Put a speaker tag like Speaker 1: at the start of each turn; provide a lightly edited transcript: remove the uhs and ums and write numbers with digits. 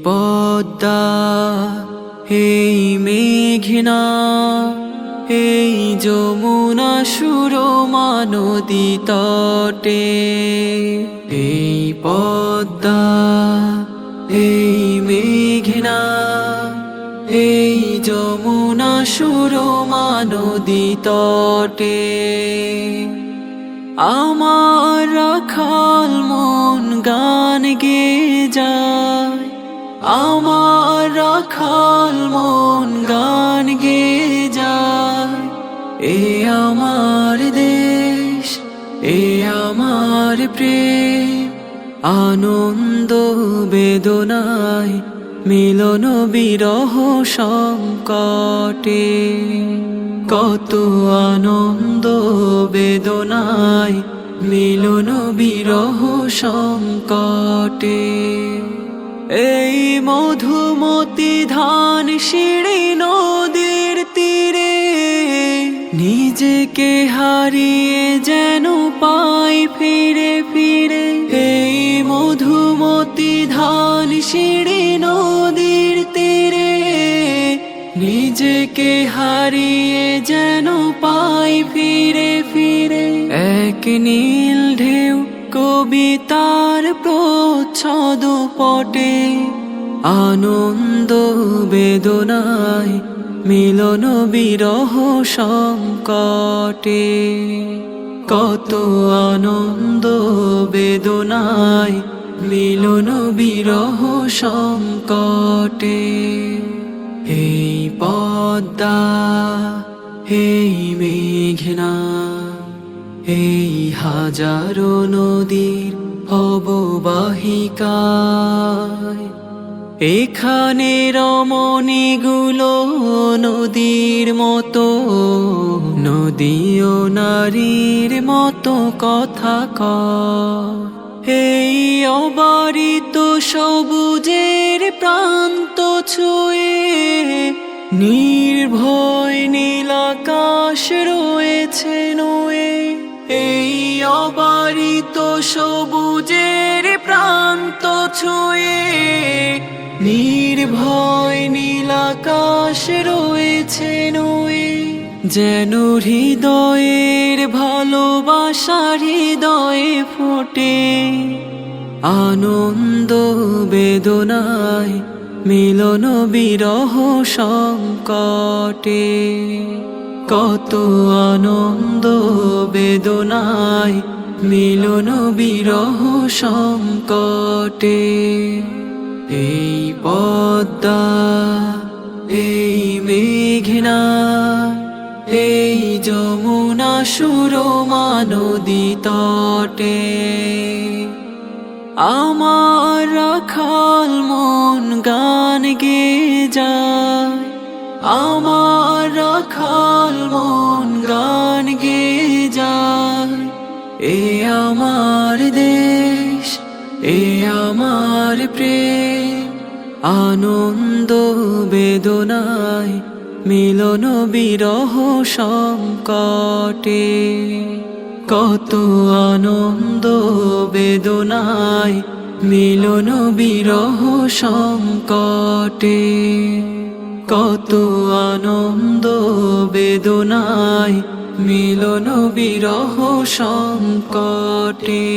Speaker 1: পদ্মা, এই মেঘনা, এই যমুনা সুরমা নদী তটে। এই পদ্মা, এই মেঘনা, এই যমুনা সুরমা নদী তটে। আমার রাখাল মন গান গেয়ে যায়, আমার রাখাল মন গান গেয়ে যায়। এ আমার দেশ, এ আমার প্রেম, আনন্দ বেদনায় মিলন বিরহ সংকটে। কত আনন্দ বেদনায় মিলন বিরহ সংকটে। এই মধুমতি ধান সিঁড়ি নদীর তীরে, নিজেকে হারিয়ে যেন পাই ফিরে ফিরে। এই মধুমতি ধান সিঁড়ি নদীর তীরে, নিজেকে হারিয়ে যেন পাই ফিরে ফিরে। এক নীল ঢেউ কবিতার প্রচ্ছদ পটে, আনন্দ বেদনায় মিলন বিরহ সংকটে। কত আনন্দ বেদনায় মিলন বিরহ সংকটে। এই পদ্মা, এই মেঘনা, এই হাজারো নদীর অববাহিকায়, এখানে রমণীগুলো নদীর মতো, নদীও নারীর মতো কথা কয়। এই অবারিত সবুজের প্রান্ত ছুঁয়ে নির্ভয় নীলাকাশ রয়েছে নয়ে। এই অবারিত সবুজের প্রান্ত ছুঁয়ে নির্ভয় নীলাকাশ রয়েছে নয়ে। যেন হৃদয়ের ভালোবাসা হৃদয়ে ফোটে, আনন্দ বেদনায় মিলন বিরহ সংকটে। কত আনন্দ বেদনায় মিলন বিরহ সংকটে। এই পদ্মা, এই মেঘনা, এই যমুনা সুরমা নদী তটে। আমার রাখাল মন গান গেয়ে যায়, আমার রাখাল মন গান গেয়ে যায়। এ আমার দেশ, এ আমার প্রেম, আনন্দ বেদনায় মিলন বিরহ সংকটে। কত আনন্দ বেদনায় মিলন বিরহ সংকটে। কত আনন্দ বেদনায় মিলন বিরহ সংকটে।